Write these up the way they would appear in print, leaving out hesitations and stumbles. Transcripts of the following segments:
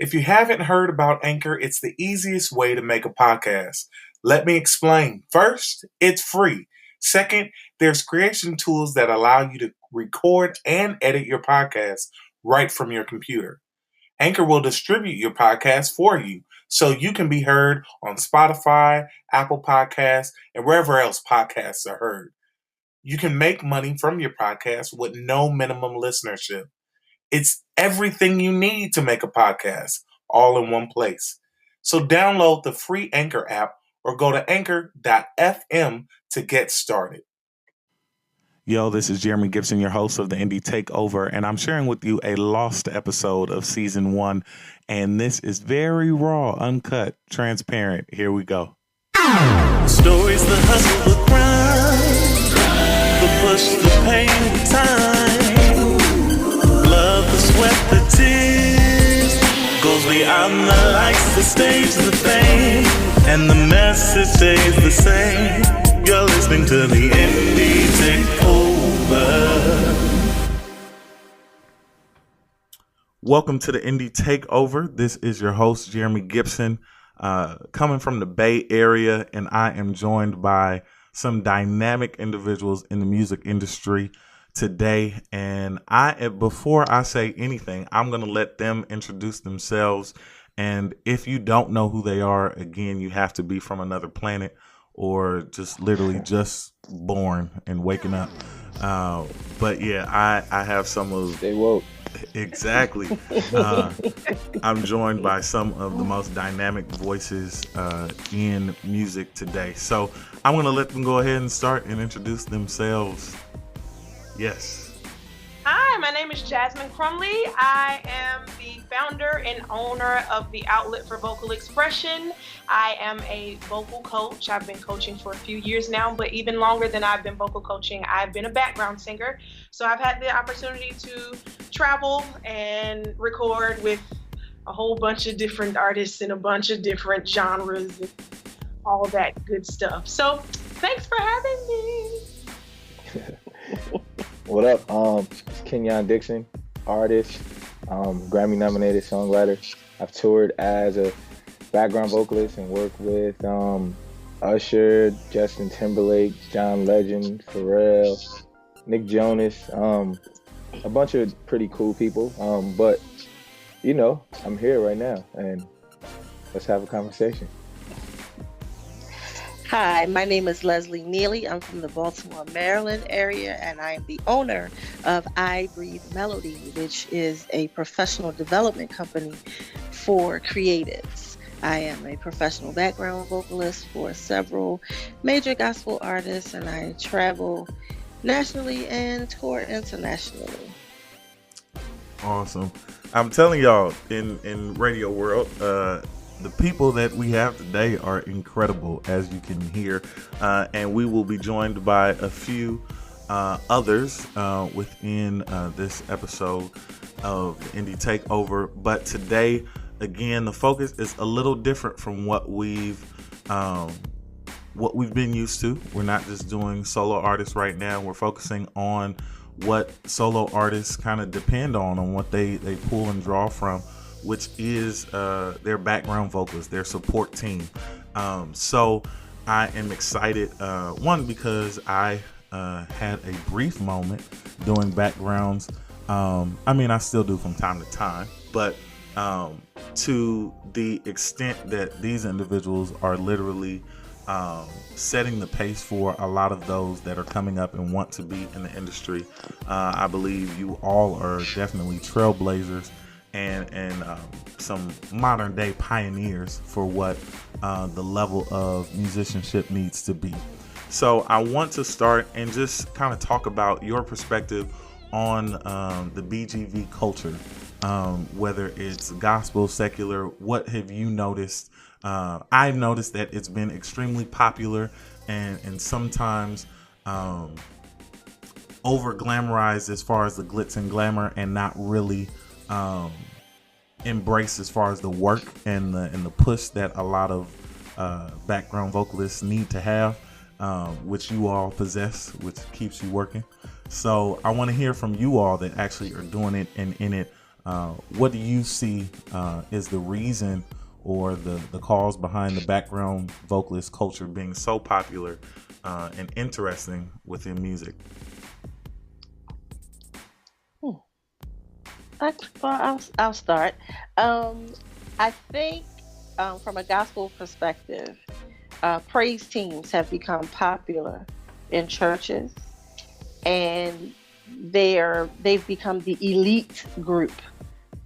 If you haven't heard about Anchor, it's the easiest way to make a podcast. Let me explain. First, it's free. Second, there's creation tools that allow you to record and edit your podcast right from your computer. Anchor will distribute your podcast for you so you can be heard on Spotify, Apple Podcasts, and wherever else podcasts are heard. You can make money from your podcast with no minimum listenership. It's everything you need to make a podcast, all in one place. So download the free Anchor app or go to anchor.fm to get started. Yo, this is Jeremy Gibson, your host of the Indie Takeover, and I'm sharing with you a lost episode of Season 1, and this is very raw, uncut, transparent. Here we go. Stories, the hustle, the grind, the push, the pain, the time. Love, the sweat, the tears goes beyond the lights, the stage, the fame, and the message stays the same. You're listening to the Indie Takeover. Welcome to the Indie Takeover. This is your host, Jeremy Gibson, coming from the Bay Area, and I am joined by some dynamic individuals in the music industry today, and before I say anything, I'm going to let them introduce themselves. And if you don't know who they are, again, you have to be from another planet or just literally just born and waking up. But yeah, I have some of... Stay woke. Exactly. I'm joined by some of the most dynamic voices in music today. So I'm going to let them go ahead and start and introduce themselves. Yes. Hi, my name is Jazmine Crumley. I am the founder and owner of the Outlet for Vocal Expression. I am a vocal coach. I've been coaching for a few years now, but even longer than I've been vocal coaching, I've been a background singer. So I've had the opportunity to travel and record with a whole bunch of different artists in a bunch of different genres and all that good stuff. So thanks for having me. What up? It's Kenyon Dixon, artist, Grammy-nominated songwriter. I've toured as a background vocalist and worked with Usher, Justin Timberlake, John Legend, Pharrell, Nick Jonas, a bunch of pretty cool people. But, you know, I'm here right now, and let's have a conversation. Hi, my name is Lesley Neeley. I'm from the Baltimore, Maryland area, and I am the owner of I Breathe Melody, which is a professional development company for creatives. I am a professional background vocalist for several major gospel artists, and I travel nationally and tour internationally. Awesome. I'm telling y'all, in radio world, the people that we have today are incredible, as you can hear, and we will be joined by a few others within this episode of the Indie Takeover. But today, again, the focus is a little different from what we've been used to. We're not just doing solo artists right now. We're focusing on what solo artists kind of depend on what they pull and draw from, which is their background vocalists, their support team. So I am excited, one, because I had a brief moment doing backgrounds. I still do from time to time, but to the extent that these individuals are literally setting the pace for a lot of those that are coming up and want to be in the industry. I believe you all are definitely trailblazers and some modern day pioneers for what the level of musicianship needs to be. So I want to start and just kind of talk about your perspective on the BGV culture, whether it's gospel, secular. What have you noticed? I've noticed that it's been extremely popular and sometimes over glamorized as far as the glitz and glamour, and not really embraced as far as the work and the push that a lot of background vocalists need to have, which you all possess, which keeps you working. So I want to hear from you all that actually are doing it and in it What do you see is the reason or the cause behind the background vocalist culture being so popular and interesting within music? I'll start. I think from a gospel perspective, praise teams have become popular in churches, and they've become the elite group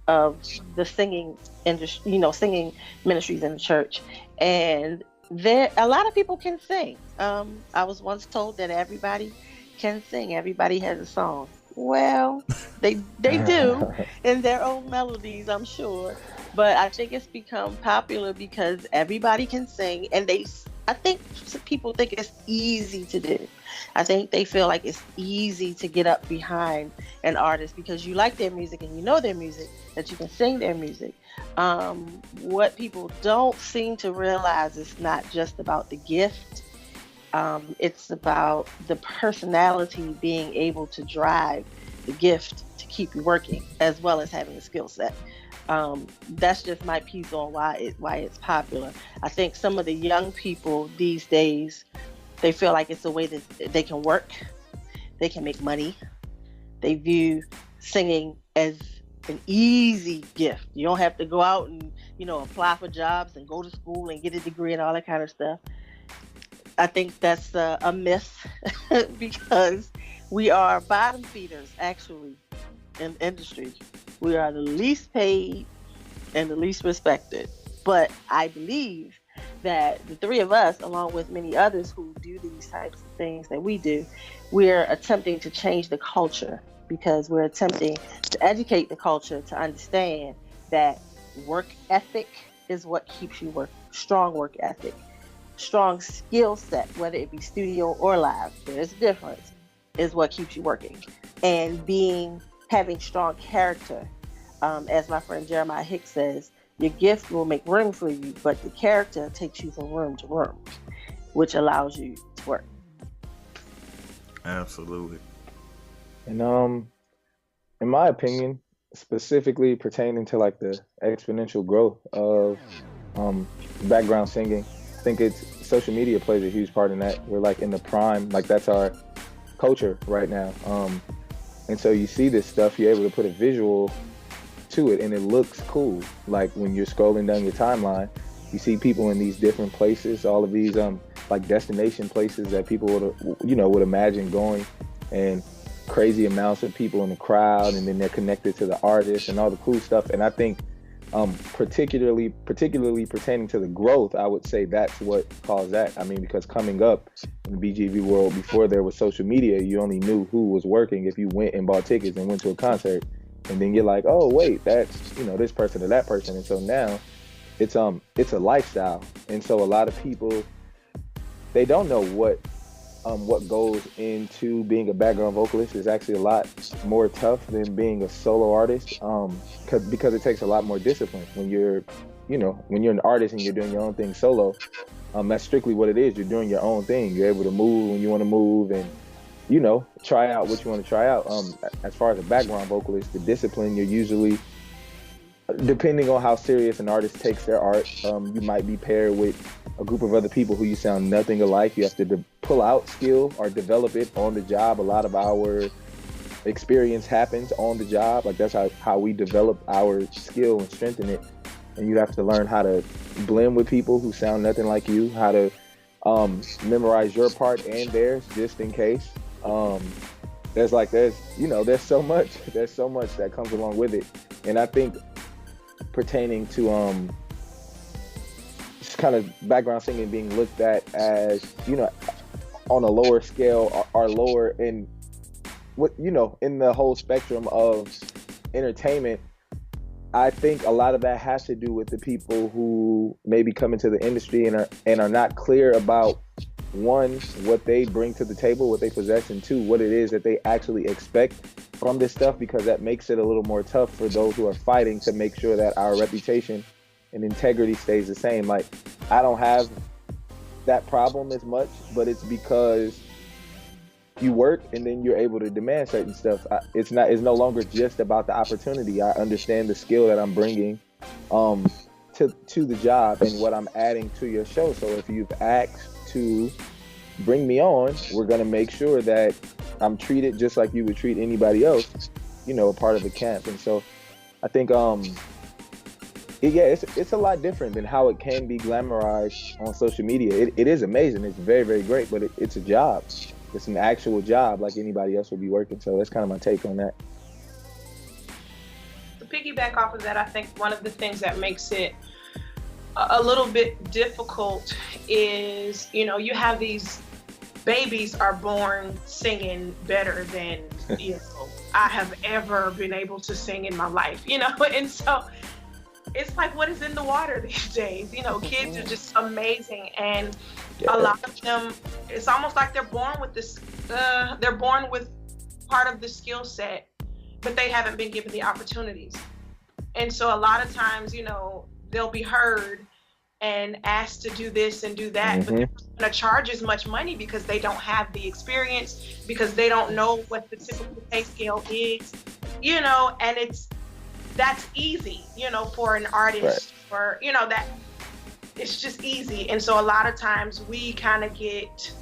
of the singing industry, singing ministries in the church. And a lot of people can sing. I was once told that everybody can sing, everybody has a song. Well, they do in their own melodies, I'm sure. But I think it's become popular because everybody can sing, and I think people think it's easy to do. I think they feel like it's easy to get up behind an artist because you like their music and you know their music, that you can sing their music. What people don't seem to realize is not just about the gift. It's about the personality being able to drive the gift to keep you working, as well as having a skill set. That's just my piece on why it's popular. I think some of the young people these days, they feel like it's a way that they can work, they can make money. They view singing as an easy gift. You don't have to go out and apply for jobs and go to school and get a degree and all that kind of stuff. I think that's a myth because we are bottom feeders actually in the industry. We are the least paid and the least respected. But I believe that the three of us, along with many others who do these types of things that we do, we're attempting to change the culture because we're attempting to educate the culture to understand that work ethic is what keeps you working. Strong work ethic. Strong skill set, whether it be studio or live, there's a difference, is what keeps you working. And having strong character, as my friend Jeremiah Hicks says, your gift will make room for you, but the character takes you from room to room, which allows you to work. Absolutely. And in my opinion, specifically pertaining to like the exponential growth of background singing, I think it's social media plays a huge part in that. We're like in the prime, like that's our culture right now. And so you see this stuff, you're able to put a visual to it and it looks cool. Like when you're scrolling down your timeline, you see people in these different places, all of these like destination places that people would imagine going, and crazy amounts of people in the crowd, and then they're connected to the artist and all the cool stuff. And I think particularly pertaining to the growth, I would say that's what caused that. I mean, because coming up in the BGV world, before there was social media, you only knew who was working if you went and bought tickets and went to a concert. And then you're like, oh wait, that's this person or that person. And so now it's a lifestyle. And so a lot of people, they don't know what goes into being a background vocalist is actually a lot more tough than being a solo artist, because it takes a lot more discipline. When you're an artist and you're doing your own thing solo, that's strictly what it is. You're doing your own thing. You're able to move when you want to move and try out what you want to try out. As far as a background vocalist, the discipline, you're usually, depending on how serious an artist takes their art, you might be paired with a group of other people who you sound nothing alike. You have to pull out skill or develop it on the job. A lot of our experience happens on the job. Like that's how we develop our skill and strengthen it. And you have to learn how to blend with people who sound nothing like you, how to memorize your part and theirs just in case. There's so much that comes along with it. And I think pertaining to just kind of background singing being looked at as on a lower scale or lower in in the whole spectrum of entertainment, I think a lot of that has to do with the people who maybe come into the industry and are not clear about, one, what they bring to the table, what they possess, and two, what it is that they actually expect from this stuff, because that makes it a little more tough for those who are fighting to make sure that our reputation and integrity stays the same. Like, I don't have that problem as much, but it's because you work and then you're able to demand certain stuff. It's no longer just about the opportunity. I understand the skill that I'm bringing to the job and what I'm adding to your show. So if you've asked to bring me on, we're going to make sure that I'm treated just like you would treat anybody else, a part of the camp. And so I think it's a lot different than how it can be glamorized on social media. It is amazing. It's very, very great, but it's a job. It's an actual job like anybody else would be working. So that's kind of my take on that. To piggyback off of that, I think one of the things that makes it a little bit difficult is, you have these babies are born singing better than, I have ever been able to sing in my life, and so it's like, what is in the water these days? Kids are just amazing. And a lot of them, it's almost like they're born with this, they're born with part of the skill set, but they haven't been given the opportunities. And so a lot of times, they'll be heard and asked to do this and do that, but they're not going to charge as much money because they don't have the experience, because they don't know what the typical pay scale is, and that's easy, for an artist, or, that it's just easy. And so a lot of times we kind of get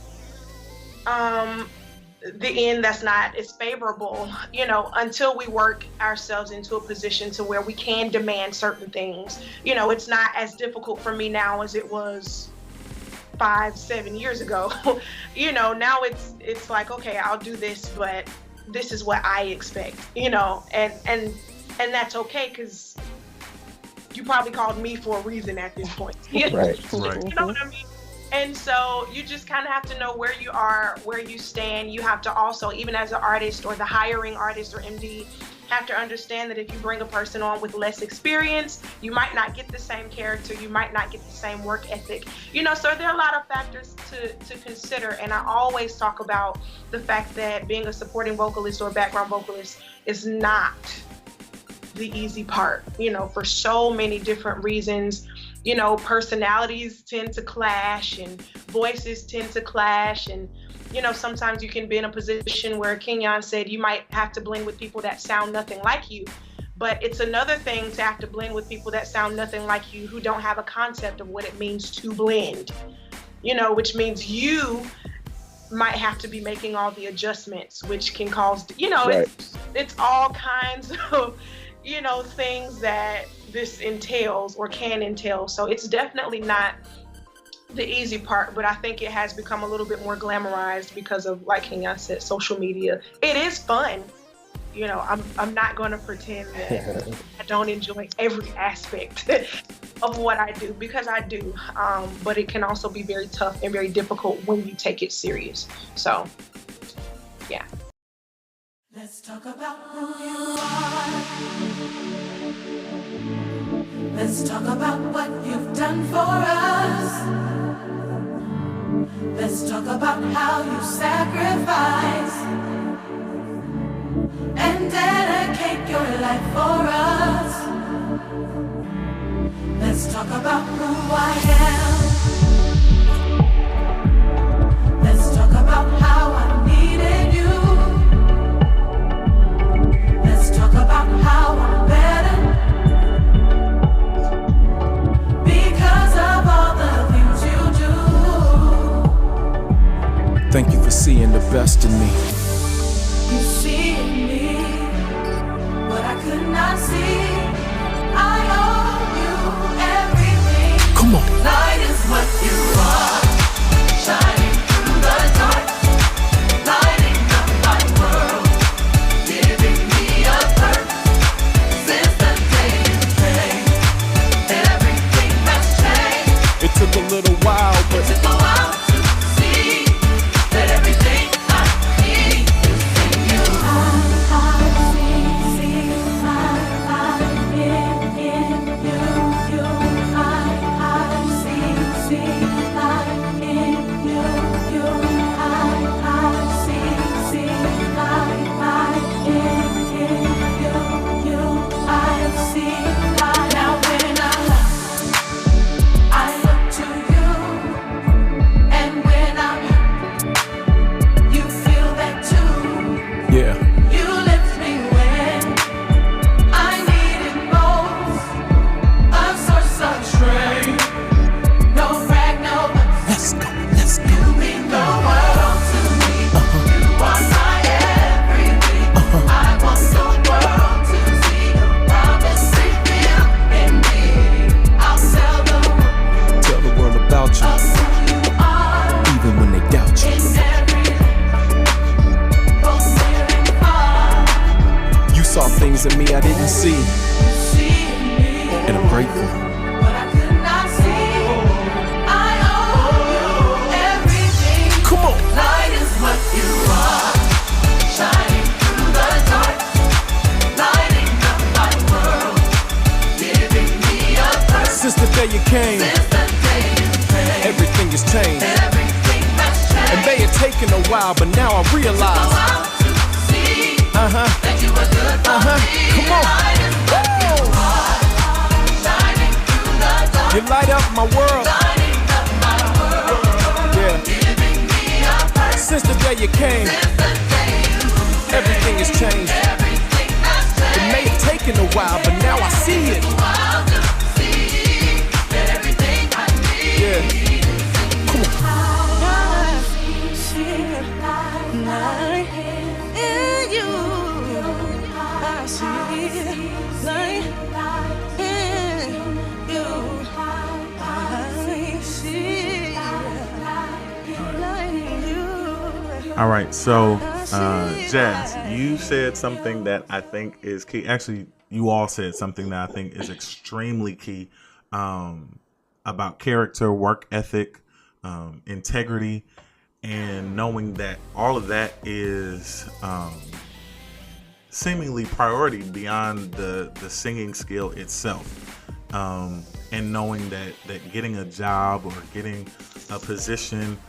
the end that's not as favorable, until we work ourselves into a position to where we can demand certain things. It's not as difficult for me now as it was 5-7 years ago. Now it's like, okay, I'll do this, but this is what I expect, and that's okay, because you probably called me for a reason at this point. Right. You know what I mean? And so you just kind of have to know where you are, where you stand. You have to also, even as an artist or the hiring artist or MD, have to understand that if you bring a person on with less experience, you might not get the same character, you might not get the same work ethic. So there are a lot of factors to consider. And I always talk about the fact that being a supporting vocalist or background vocalist is not the easy part, for so many different reasons. Personalities tend to clash and voices tend to clash. And, sometimes you can be in a position where Kenyon said you might have to blend with people that sound nothing like you. But it's another thing to have to blend with people that sound nothing like you, who don't have a concept of what it means to blend, which means you might have to be making all the adjustments, which can cause, it's all kinds of, things that this entails or can entail. So it's definitely not the easy part, but I think it has become a little bit more glamorized because of, like Kenyon said, social media. It is fun. I'm not going to pretend that I don't enjoy every aspect of what I do, because I do. But it can also be very tough and very difficult when you take it serious. So, yeah. Let's talk about who you are. Let's talk about what you've done for us. Let's talk about how you sacrifice and dedicate your life for us. Let's talk about who I am. Let's talk about how I needed you. Let's talk about how I'm better because of all the things you do. Thank you for seeing the best in me. You see in me what I could not see. I owe you everything. Come on. Light is what you are, shining through the dark, lighting up my world, giving me a purpose. Since the day you came, everything has changed. It took a little while, but it took a while to see that everything I need grateful. What I could not see, I owe you everything. Come on. Light is what you are, shining through the dark, lighting up my world, giving me a purpose. Since the day you came, Since the day you came, everything has changed. everything has changed. It may have taken a while, but now I Go realize. out to see that you were good for me. Come on. Light is what you are, shining through the dark, You light up my world. lighting up my world, Yeah. giving me a purpose. Since the day you came, Since the day you everything has changed. everything has changed. It may have taken a while, but now I see it. Wild to see everything I need. Yeah. All right, so Jazz, you said something that I think is key. Actually, you all said something that I think is extremely key about character, work ethic, integrity, and knowing that all of that is seemingly priority beyond the singing skill itself. And knowing that getting a job or getting a position,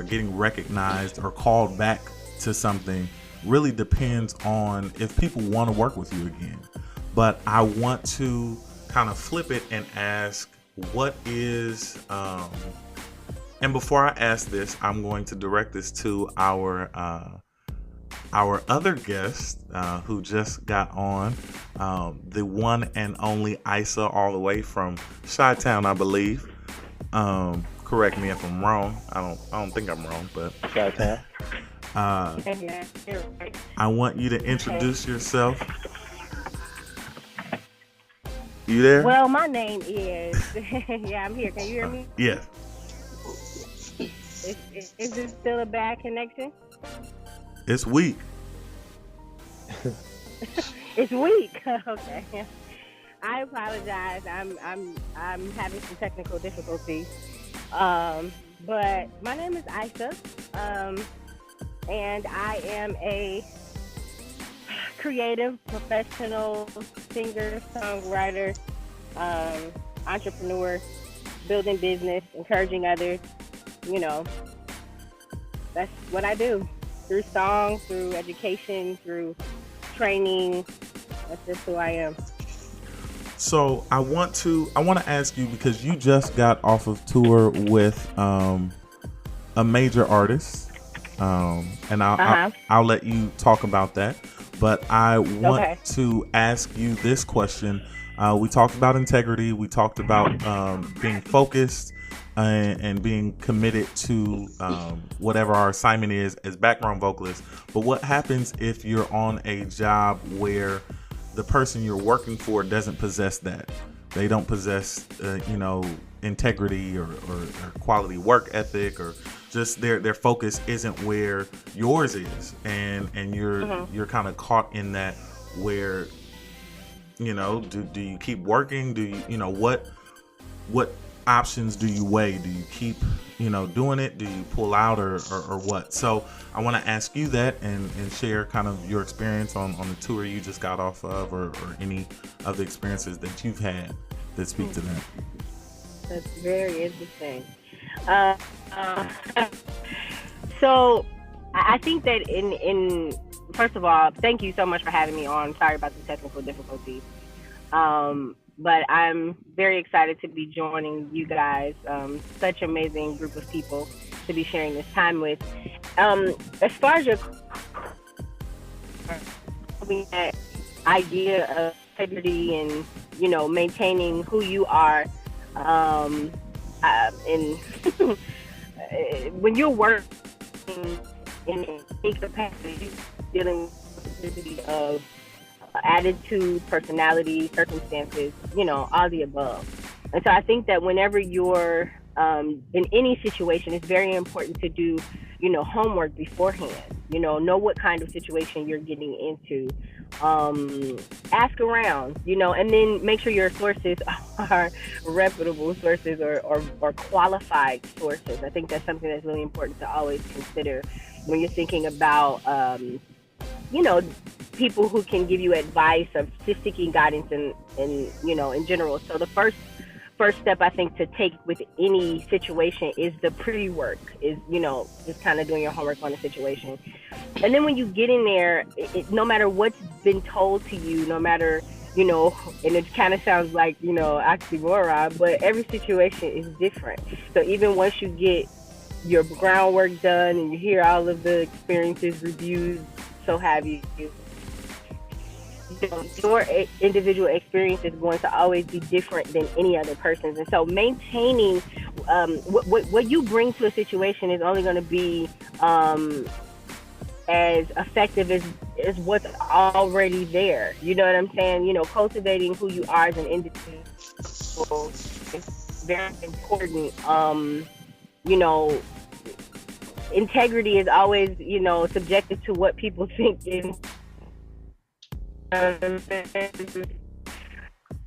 getting recognized or called back to something really depends on if people want to work with you again. But I want to kind of flip it and ask, what is, and before I ask this, I'm going to direct this to our other guest who just got on, the one and only Isa, all the way from Chi-Town, I believe. Correct me if I'm wrong. I don't think I'm wrong, but Chi-Town. I want you to introduce yourself. You there? Well, my name is. Yeah, I'm here. Can you hear me? Yeah. Is this still a bad connection? It's weak. It's weak. Okay. I apologize. I'm having some technical difficulties. But my name is Isa. And I am a creative, professional singer, songwriter, entrepreneur, building business, encouraging others. You know, that's what I do. Through song, through education, through training. That's just who I am. So I want to ask you, because you just got off of tour with a major artist, and I'll let you talk about that. But I want to ask you this question. We talked about integrity. We talked about being focused and being committed to whatever our assignment is as background vocalists. But what happens if you're on a job where the person you're working for doesn't possess that? They don't possess, integrity or quality work ethic, or just their focus isn't where yours is, and you're kind of caught in that where, do you keep working? Do you, what options do you weigh? Do you keep, doing it? Do you pull out or what? So I want to ask you that and share kind of your experience on the tour you just got off of, or any of the experiences that you've had that speak to that. That's very interesting. So I think that in first of all, thank you so much for having me on. Sorry about the technical difficulties. But I'm very excited to be joining you guys. Such an amazing group of people to be sharing this time with. As far as your that idea of integrity and, maintaining who you are, in when you're working in any capacity, dealing with the of attitude, personality, circumstances, all the above. And so I think that whenever you're in any situation, it's very important to do, homework beforehand. Know what kind of situation you're getting into, Ask around, and then make sure your sources are reputable sources or qualified sources. I think that's something that's really important to always consider when you're thinking about, people who can give you advice or just seeking guidance in general. So the first step I think to take with any situation is the pre-work, is kind of doing your homework on the situation. And then when you get in there, no matter what's been told to you, no matter, and it kind of sounds like, oxymoron, but every situation is different. So even once you get your groundwork done and you hear all of the experiences, reviews, so have you, your individual experience is going to always be different than any other person's. And so maintaining what you bring to a situation is only going to be as effective as what's already there. You know what I'm saying? Cultivating who you are as an individual is very important. Integrity is always, subjective to what people think is. You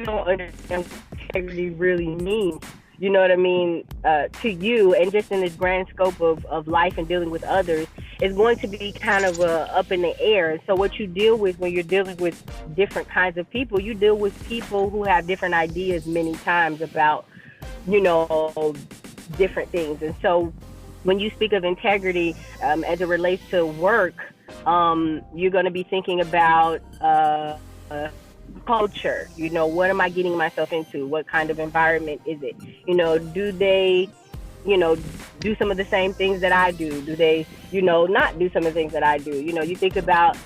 don't understand what integrity really means, you know what I mean, to you, and just in this grand scope of life and dealing with others, is going to be kind of up in the air. And so what you deal with when you're dealing with different kinds of people, you deal with people who have different ideas many times about, different things. And so when you speak of integrity, as it relates to work, you're going to be thinking about culture. What am I getting myself into? What kind of environment is it? Do they, do some of the same things that I do? Do they, not do some of the things that I do? You think about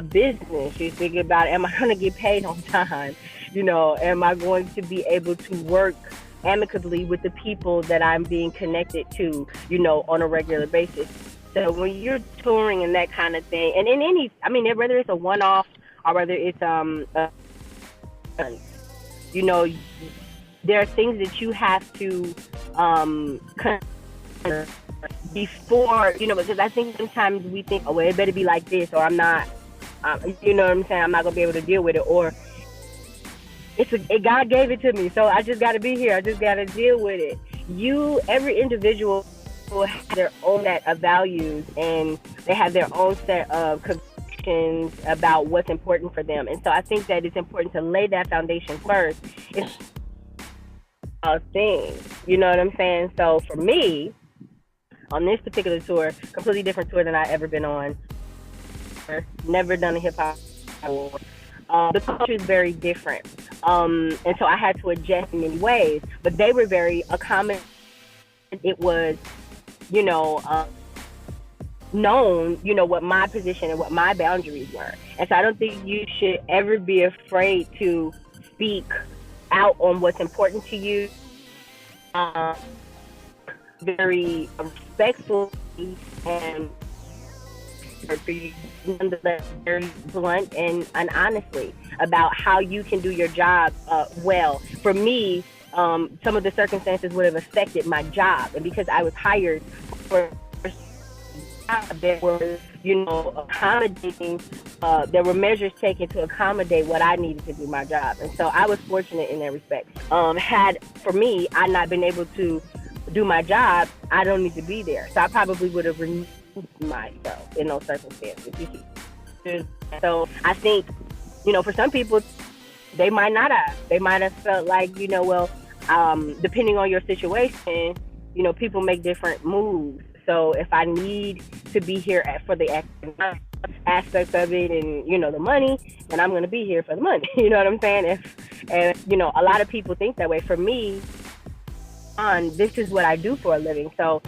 business. You think about, am I going to get paid on time? Am I going to be able to work amicably with the people that I'm being connected to, on a regular basis? So when you're touring and that kind of thing, and in whether it's a one-off or whether it's there are things that you have to before, because I think sometimes we think, oh, well, it better be like this, or I'm not, you know what I'm saying, I'm not gonna be able to deal with it, or God gave it to me, so I just got to be here, I just got to deal with it. Every individual will have their own set of values, and they have their own set of convictions about what's important for them. And so I think that it's important to lay that foundation first. It's a thing, you know what I'm saying? So for me, on this particular tour, completely different tour than I've ever been on. Never done a hip hop tour. The culture is very different. And so I had to adjust in many ways, but they were very accommodating. It was, known, what my position and what my boundaries were. And so I don't think you should ever be afraid to speak out on what's important to you. Very respectfully and nonetheless very blunt and honestly about how you can do your job well. For me, some of the circumstances would have affected my job, and because I was hired for there were, accommodating, there were measures taken to accommodate what I needed to do my job. And so I was fortunate in that respect. Had, for me, I not been able to do my job, I don't need to be there. So I probably would have removed myself in those circumstances. So I think, for some people, they might not have. They might have felt like, depending on your situation, people make different moves. So if I need to be here for the aspect of it and, the money, then I'm going to be here for the money. You know what I'm saying? A lot of people think that way. For me, this is what I do for a living. So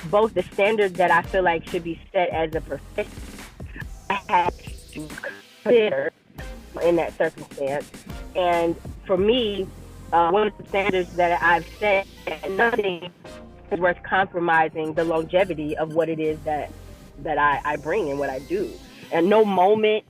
both the standards that I feel like should be set as a profession, I have to consider in that circumstance. And for me, one of the standards that I've set, nothing is worth compromising the longevity of what it is that I bring and what I do. And no moment,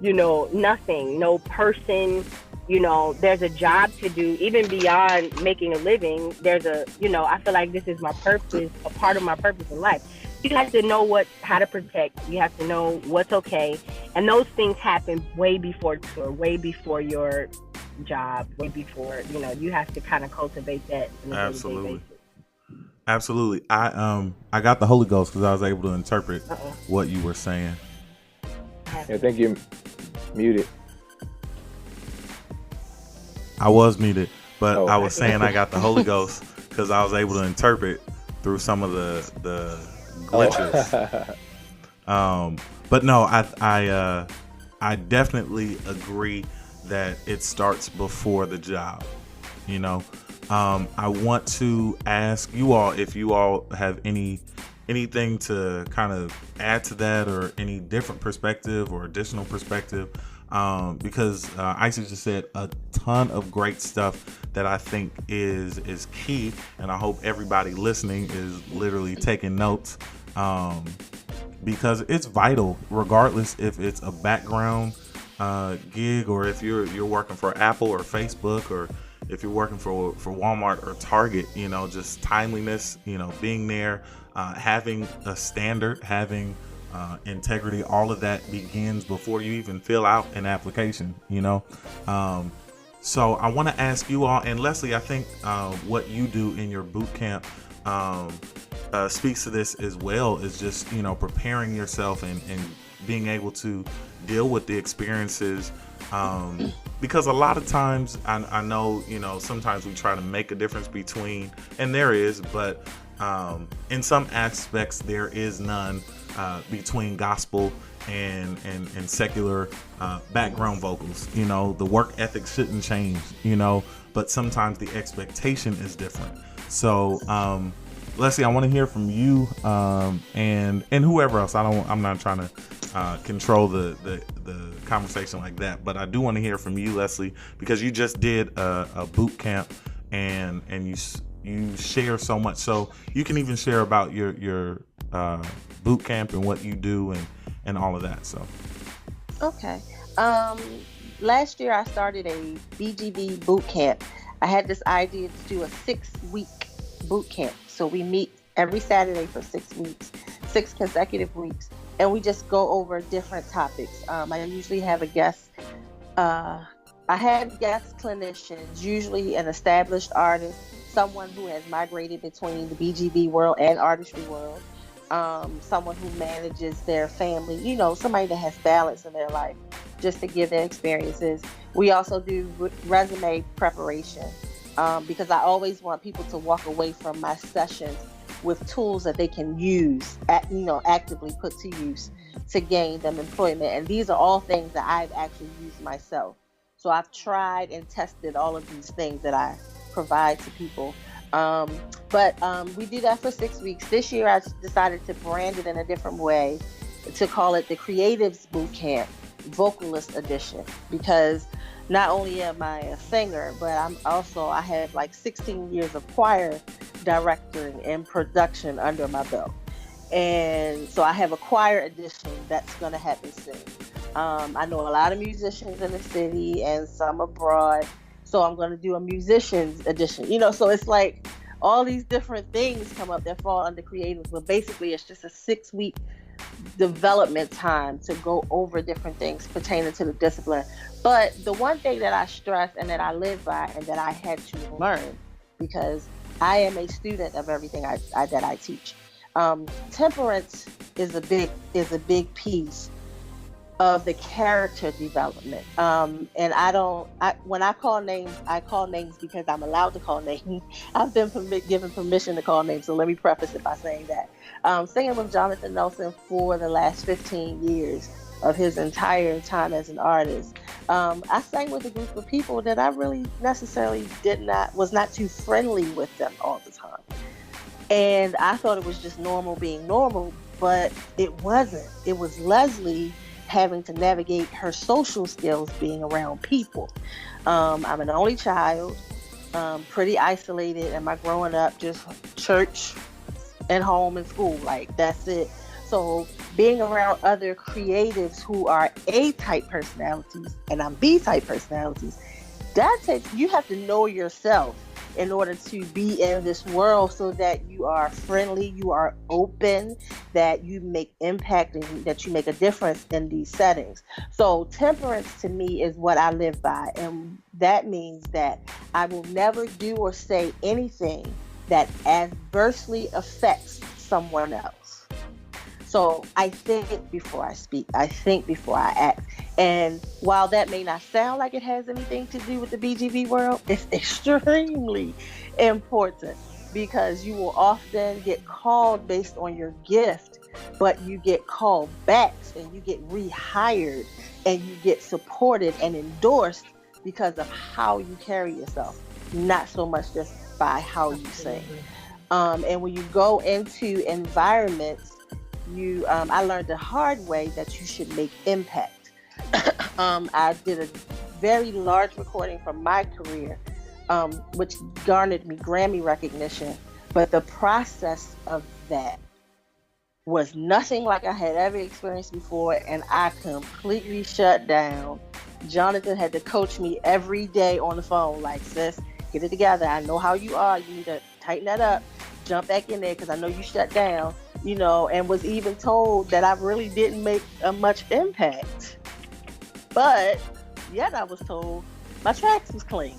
nothing, no person, there's a job to do, even beyond making a living. There's I feel like this is my purpose, a part of my purpose in life. you have to know how to protect. You have to know what's okay, and those things happen way before tour, way before your job, way before you have to kind of cultivate that. On a Absolutely. day-to-day basis. Absolutely. I got the Holy Ghost because I was able to interpret what you were saying. I think you're muted. I was muted, but Oh. I was saying I got the Holy Ghost because I was able to interpret through some of the glitches. But no, I definitely agree that it starts before the job. I want to ask you all if you all have anything to kind of add to that, or any different perspective or additional perspective, because Isa just said a ton of great stuff that I think is key, and I hope everybody listening is literally taking notes, because it's vital, regardless if it's a background gig, or if you're working for Apple or Facebook, or if you're working for Walmart or Target. Just timeliness, being there, having a standard, having integrity, all of that begins before you even fill out an application. So I want to ask you all, and Lesley, I think what you do in your boot camp speaks to this as well, is just preparing yourself and being able to deal with the experiences, because a lot of times I know sometimes we try to make a difference between, and there is, but in some aspects there is none, between gospel and secular background vocals. The work ethic shouldn't change, but sometimes the expectation is different. So Lesley, I want to hear from you, and whoever else. I'm not trying to control the conversation like that, but I do want to hear from you, Lesley, because you just did a boot camp, and you share so much. So you can even share about your boot camp and what you do and all of that. So Okay. Last year I started a BGV boot camp. I had this idea to do a 6-week boot camp. So we meet every Saturday for 6 weeks, 6 consecutive weeks, and we just go over different topics. I usually have a guest. I had guest clinicians, usually an established artist, someone who has migrated between the BGV world and artistry world, someone who manages their family, somebody that has balance in their life, just to give their experiences. We also do resume preparation, because I always want people to walk away from my sessions with tools that they can use, actively put to use to gain them employment. And these are all things that I've actually used myself. So I've tried and tested all of these things that I provide to people. But we do that for 6 weeks. This year I decided to brand it in a different way, to call it the Creatives Boot Camp Vocalist Edition, because not only am I a singer, but I have like 16 years of choir directing and production under my belt. And so I have a choir edition that's going to happen soon. I know a lot of musicians in the city and some abroad, so I'm going to do a musicians edition. So it's like all these different things come up that fall under creatives, but basically it's just a 6-week development time to go over different things pertaining to the discipline. But the one thing that I stress and that I live by and that I had to learn, because I am a student of everything that I teach, temperance is a big piece of the character development. And when I call names because I'm allowed to call names. I've been given permission to call names, so let me preface it by saying that. Singing with Jonathan Nelson for the last 15 years of his entire time as an artist, I sang with a group of people that I really necessarily was not too friendly with them all the time. And I thought it was just normal being normal, but it wasn't. It was Lesley having to navigate her social skills being around people. I'm an only child, pretty isolated. Am I growing up just church and home and school? Like, that's it. So being around other creatives who are A-type personalities and I'm B-type personalities, you have to know yourself in order to be in this world, so that you are friendly, you are open, that you make impact, and that you make a difference in these settings. So temperance to me is what I live by. And that means that I will never do or say anything that adversely affects someone else. So I think before I speak, I think before I act. And while that may not sound like it has anything to do with the BGV world, it's extremely important, because you will often get called based on your gift, but you get called back and you get rehired and you get supported and endorsed because of how you carry yourself, not so much just by how you sing. And when you go into environments, I learned the hard way that you should make impact. I did a very large recording from my career, which garnered me Grammy recognition. But the process of that was nothing like I had ever experienced before, and I completely shut down. Jonathan had to coach me every day on the phone, like, sis, get it together. I know how you are. You need to tighten that up. Jump back in there, because I know you shut down, and was even told that I really didn't make much impact. But yet I was told my tracks was clean.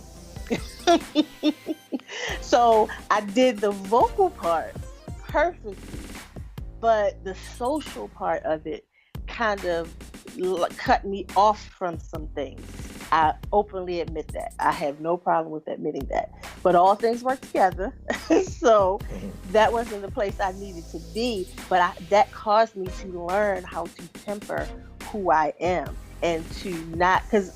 So I did the vocal part perfectly, but the social part of it kind of cut me off from some things. I openly admit that. I have no problem with admitting that. But all things work together. So that wasn't the place I needed to be. But that caused me to learn how to temper who I am, and to not, because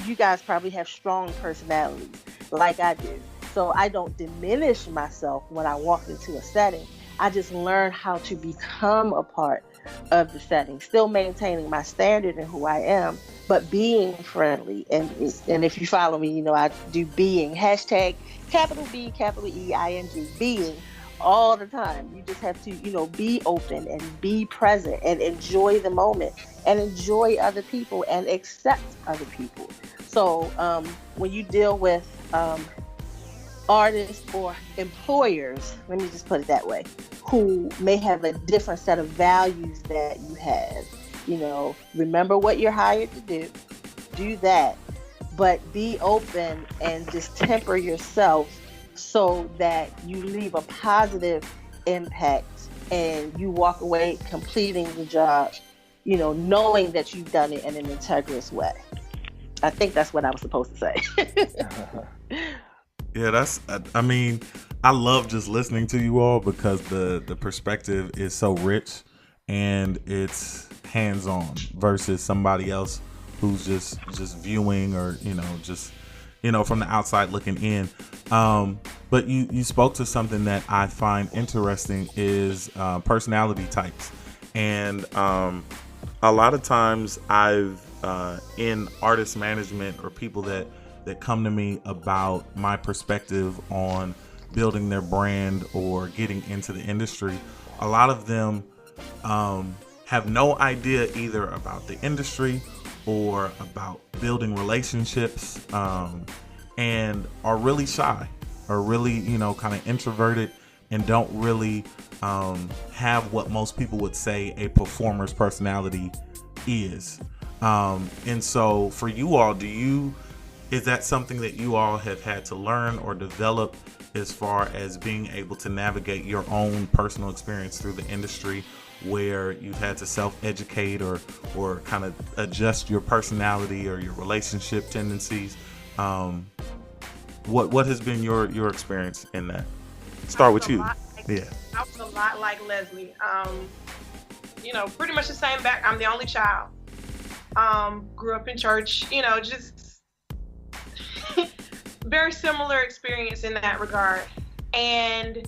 you guys probably have strong personalities like I do. So I don't diminish myself when I walk into a setting. I just learn how to become a part of the setting, still maintaining my standard and who I am, but being friendly. And if you follow me, I do being, hashtag capital B, capital EING, being all the time. You just have to, be open and be present and enjoy the moment and enjoy other people and accept other people. So when you deal with artists or employers, let me just put it that way, who may have a different set of values that you have, remember what you're hired to do that, but be open and just temper yourself so that you leave a positive impact and you walk away completing the job, knowing that you've done it in an integrous way. I think that's what I was supposed to say. Yeah, I love just listening to you all, because the perspective is so rich and it's hands-on versus somebody else who's just viewing, or just from the outside looking in. But you spoke to something that I find interesting is personality types. And a lot of times I've in artist management, or people that come to me about my perspective on building their brand or getting into the industry, a lot of them have no idea either about the industry or about building relationships, and are really shy, or really, kind of introverted, and don't really have what most people would say a performer's personality is. And so for you all, is that something that you all have had to learn or develop, as far as being able to navigate your own personal experience through the industry, where you've had to self-educate or kind of adjust your personality or your relationship tendencies? What has been your experience in that? Start with you. Yeah. I was a lot like Lesley. Pretty much the same back. I'm the only child. Grew up in church, just very similar experience in that regard. And,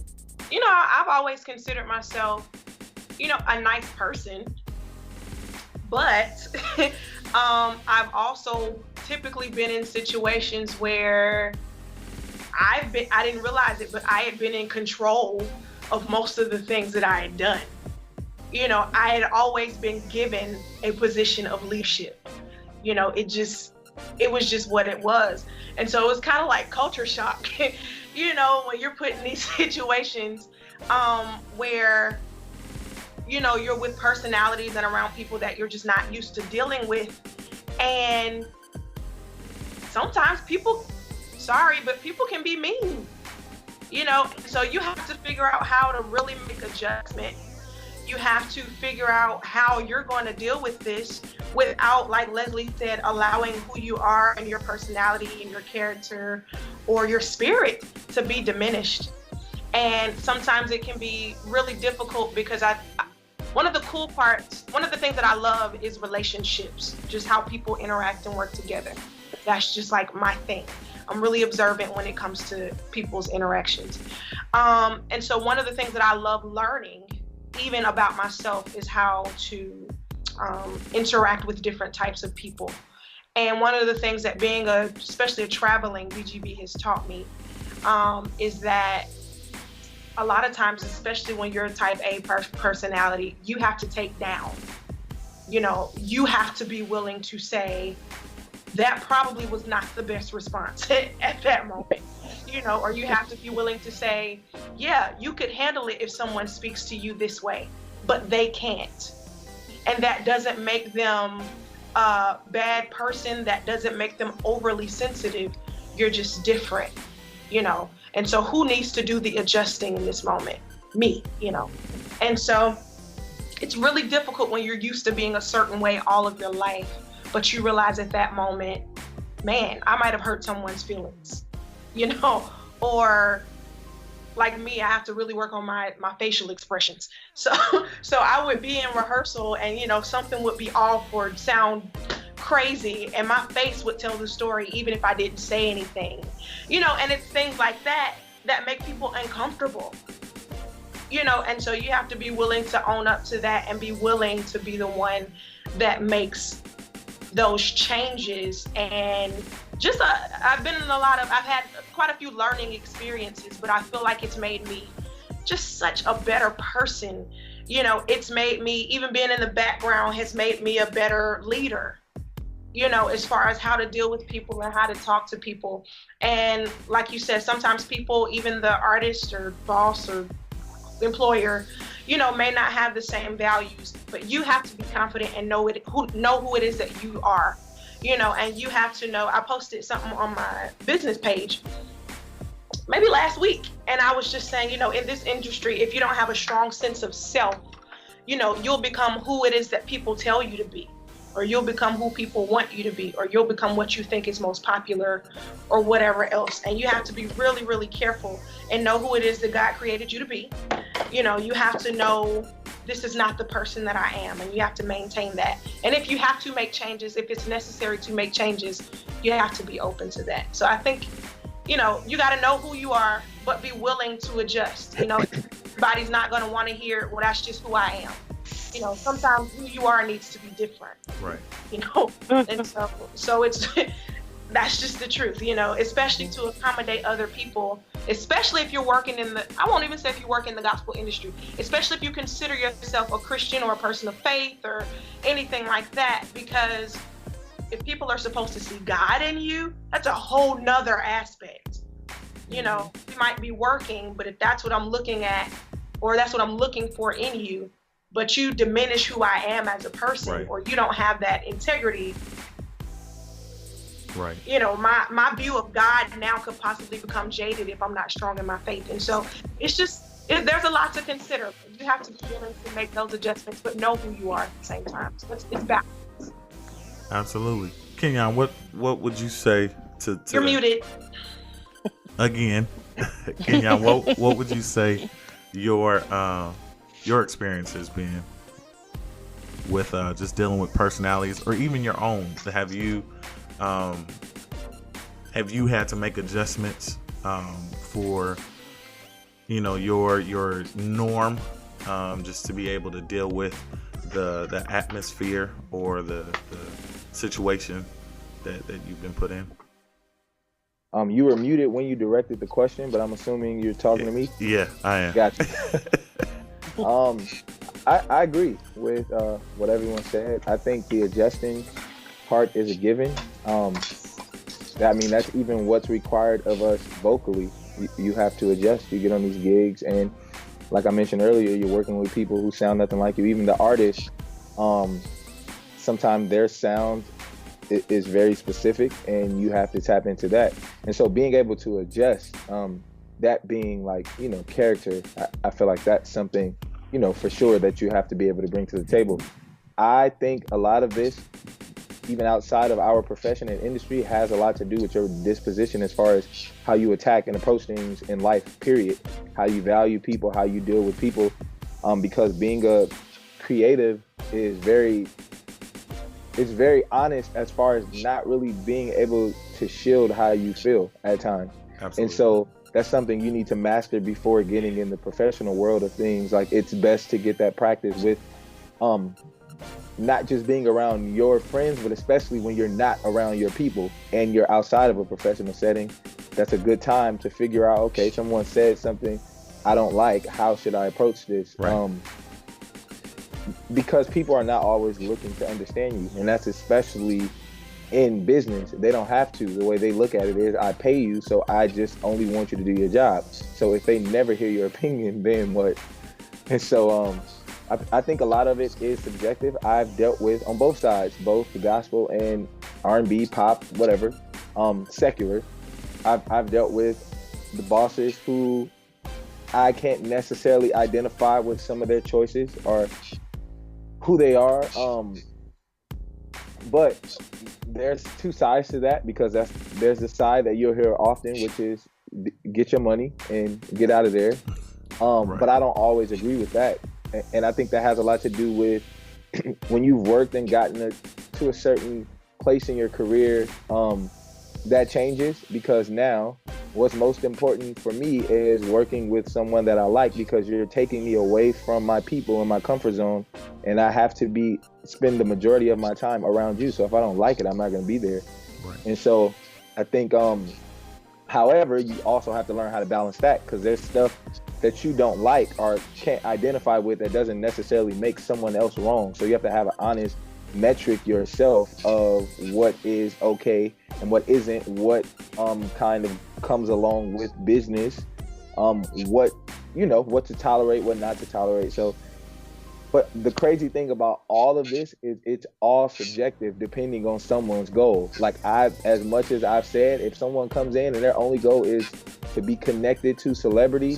I've always considered myself, a nice person, but I've also typically been in situations where I didn't realize it, but I had been in control of most of the things that I had done. I had always been given a position of leadership. it was just what it was. And so it was kind of like culture shock, when you're put in these situations where, you're with personalities and around people that you're just not used to dealing with. And sometimes people can be mean, so you have to figure out how to really make adjustment. You have to figure out how you're going to deal with this without, like Lesley said, allowing who you are and your personality and your character or your spirit to be diminished. And sometimes it can be really difficult because one of the things that I love is relationships, just how people interact and work together. That's just like my thing. I'm really observant when it comes to people's interactions. And so one of the things that I love learning, even about myself, is how to interact with different types of people. And one of the things that being especially a traveling BGV has taught me is that a lot of times, especially when you're a type A personality, you have to take down. You have to be willing to say, that probably was not the best response at that moment. Or you have to be willing to say, yeah, you could handle it if someone speaks to you this way, but they can't. And that doesn't make them a bad person. That doesn't make them overly sensitive. You're just different, And so who needs to do the adjusting in this moment? Me, And so it's really difficult when you're used to being a certain way all of your life, but you realize at that moment, man, I might have hurt someone's feelings. Or like me, I have to really work on my facial expressions. So I would be in rehearsal and, something would be off or sound crazy and my face would tell the story even if I didn't say anything, and it's things like that make people uncomfortable, and so you have to be willing to own up to that and be willing to be the one that makes those changes. And just I've had quite a few learning experiences, but I feel like it's made me just such a better person. It's made me, even being in the background has made me a better leader, as far as how to deal with people and how to talk to people. And like you said, sometimes people, even the artist or boss or employer, may not have the same values, but you have to be confident and know who it is that you are, and you have to know. I posted something on my business page maybe last week, and I was just saying, in this industry, if you don't have a strong sense of self, you'll become who it is that people tell you to be, or you'll become who people want you to be, or you'll become what you think is most popular or whatever else. And you have to be really, really careful and know who it is that God created you to be. You have to know this is not the person that I am, and you have to maintain that. And if you have to make changes, if it's necessary to make changes, you have to be open to that. So I think, you got to know who you are, but be willing to adjust. Everybody's not going to want to hear, well, that's just who I am. Sometimes who you are needs to be different. Right. And so it's that's just the truth, especially to accommodate other people, especially if you're working I won't even say if you work in the gospel industry, especially if you consider yourself a Christian or a person of faith or anything like that, because if people are supposed to see God in you, that's a whole nother aspect. You might be working, but if that's what I'm looking at, or that's what I'm looking for in you, but you diminish who I am as a person, right, or you don't have that integrity, right, my view of God now could possibly become jaded if I'm not strong in my faith. And so it's just, there's a lot to consider. You have to be willing to make those adjustments, but know who you are at the same time. So it's balance. Absolutely. Kenyon, what would you say to You're muted. Again. Kenyon, what would you say your experience has been with just dealing with personalities, or even your own? Have you had to make adjustments for your norm, just to be able to deal with the atmosphere or the situation that you've been put in? You were muted when you directed the question, but I'm assuming you're talking to me. Yeah, I am. Gotcha. I agree with what everyone said. I think the adjusting part is a given. I mean, that's even what's required of us vocally. You have to adjust. You get on these gigs, and like I mentioned earlier, you're working with people who sound nothing like you. Even the artists, sometimes their sound is very specific, and you have to tap into that. And so being able to adjust, that being like, you know, character, I feel like that's something, you know, for sure that you have to be able to bring to the table. I think a lot of this, even outside of our profession and industry, has a lot to do with your disposition as far as how you attack and approach things in life, period. How you value people, how you deal with people, because being a creative is very honest as far as not really being able to shield how you feel at times. Absolutely. And so that's something you need to master before getting in the professional world of things. Like, it's best to get that practice with not just being around your friends, but especially when you're not around your people and you're outside of a professional setting. That's a good time to figure out, okay, someone said something I don't like, how should I approach this? Right. Because people are not always looking to understand you, and that's especially in business. They don't have to. The way they look at it is, I pay you, so I just only want you to do your job. So if they never hear your opinion, then what? And so I think a lot of it is subjective. I've dealt with, on both sides, both the gospel and R&B, pop, whatever, secular. I've dealt with the bosses who I can't necessarily identify with some of their choices or who they are. But there's two sides to that, because there's the side that you'll hear often, which is get your money and get out of there. Right. But I don't always agree with that. And I think that has a lot to do with when you've worked and gotten to a certain place in your career, that changes, because now what's most important for me is working with someone that I like, because you're taking me away from my people and my comfort zone, and I have to spend the majority of my time around you. So if I don't like it, I'm not going to be there. Right. And so I think, however, you also have to learn how to balance that, because there's stuff that you don't like or can't identify with that doesn't necessarily make someone else wrong. So you have to have an honest metric yourself of what is okay and what isn't, what kind of comes along with business, what to tolerate, what not to tolerate. So, but the crazy thing about all of this is it's all subjective depending on someone's goal. Like, as much as I've said, if someone comes in and their only goal is to be connected to celebrity,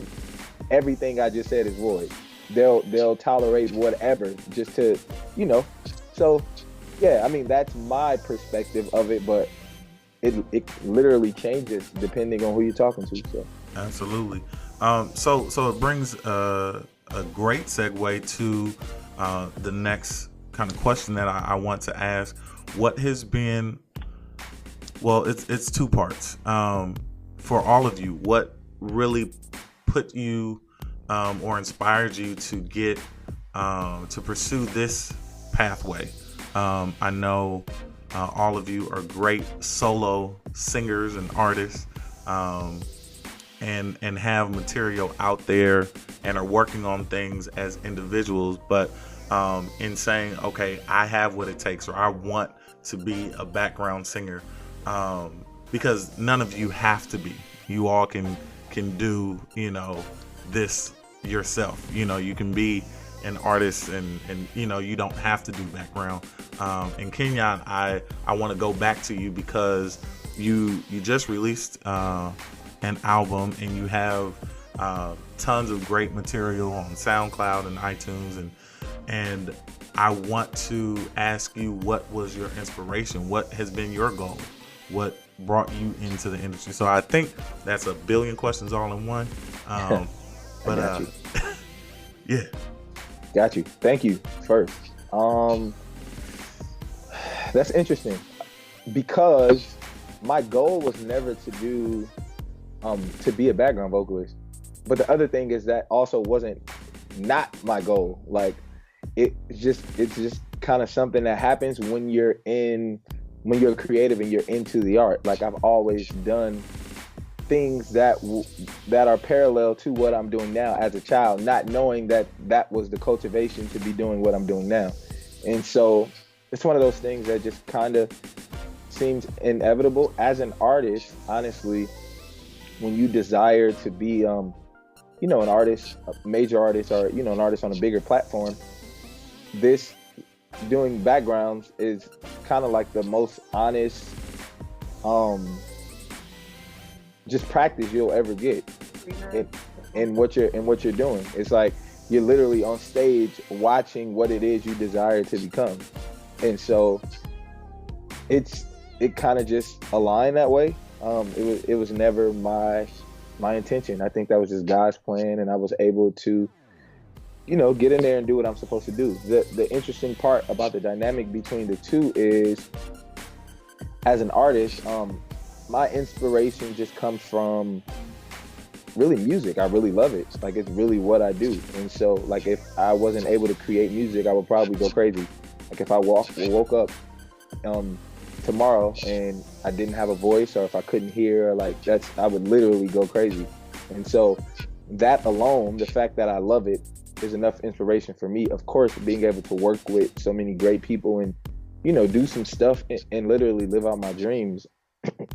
everything I just said is void. They'll tolerate whatever just to, So, yeah, I mean, that's my perspective of it, but it literally changes depending on who you're talking to. So, absolutely. So it brings a great segue to the next kind of question that I want to ask. What has been, well, it's two parts. For all of you, what really put you or inspired you to get to pursue this pathway? I know all of you are great solo singers and artists, and have material out there and are working on things as individuals, but in saying, okay, I have what it takes, or I want to be a background singer, because none of you have to be. You all can do, this yourself. You can be an artist and you don't have to do background. And Kenyon, I want to go back to you because you just released an album, and you have tons of great material on SoundCloud and iTunes, and I want to ask you, what was your inspiration? What has been your goal? What brought you into the industry? So I think that's a billion questions all in one. But yeah. Got you. Thank you first. That's interesting, because my goal was never to do to be a background vocalist. But the other thing is that also wasn't not my goal. Like, it's just kind of something that happens when you're creative and you're into the art. Like, I've always done things that are parallel to what I'm doing now as a child, not knowing that was the cultivation to be doing what I'm doing now. And so it's one of those things that just kind of seems inevitable. As an artist, honestly, when you desire to be, an artist, a major artist, or, an artist on a bigger platform, this doing backgrounds is kind of like the most honest, just practice you'll ever get in what you're doing. It's like you're literally on stage watching what it is you desire to become, and so it kind of just aligned that way. It was never my intention. I think that was just God's plan, and I was able to, get in there and do what I'm supposed to do. The interesting part about the dynamic between the two is, as an artist, my inspiration just comes from really music. I really love it. Like, it's really what I do. And so, like, if I wasn't able to create music, I would probably go crazy. Like, if I woke up tomorrow and I didn't have a voice, or if I couldn't hear, I would literally go crazy. And so that alone, the fact that I love it, is enough inspiration for me. Of course, being able to work with so many great people and, do some stuff and literally live out my dreams,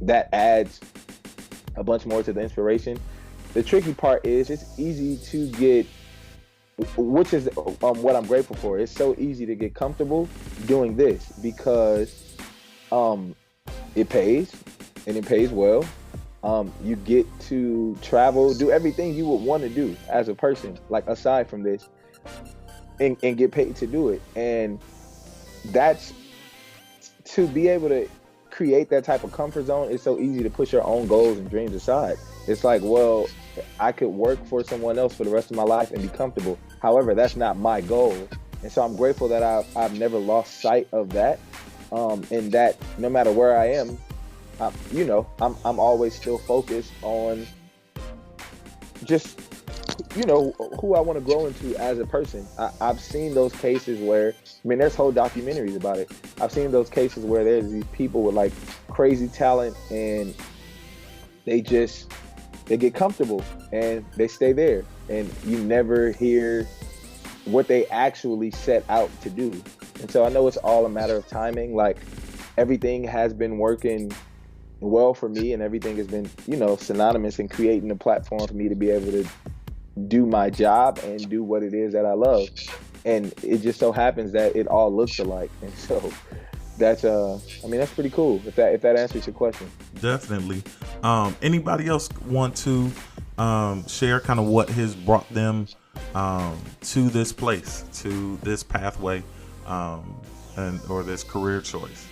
that adds a bunch more to the inspiration. The tricky part is it's easy to get, which is what I'm grateful for. It's so easy to get comfortable doing this because it pays, and it pays well. You get to travel, do everything you would want to do as a person, like aside from this, and get paid to do it. And that's, to be able to create that type of comfort zone, it's so easy to push your own goals and dreams aside. It's like, well, I could work for someone else for the rest of my life and be comfortable. However, that's not my goal. And so I'm grateful that I've never lost sight of that. And that no matter where I am, I'm always still focused on just, who I want to grow into as a person. I've seen those cases where, there's whole documentaries about it. I've seen those cases where there's these people with like crazy talent, and they get comfortable and they stay there, and you never hear what they actually set out to do. And so I know it's all a matter of timing. Like, everything has been working well for me, and everything has been, synonymous in creating a platform for me to be able to do my job and do what it is that I love. And it just so happens that it all looks alike. And so that's that's pretty cool, if that answers your question. Definitely. Anybody else want to share kind of what has brought them to this place, to this pathway, or this career choice?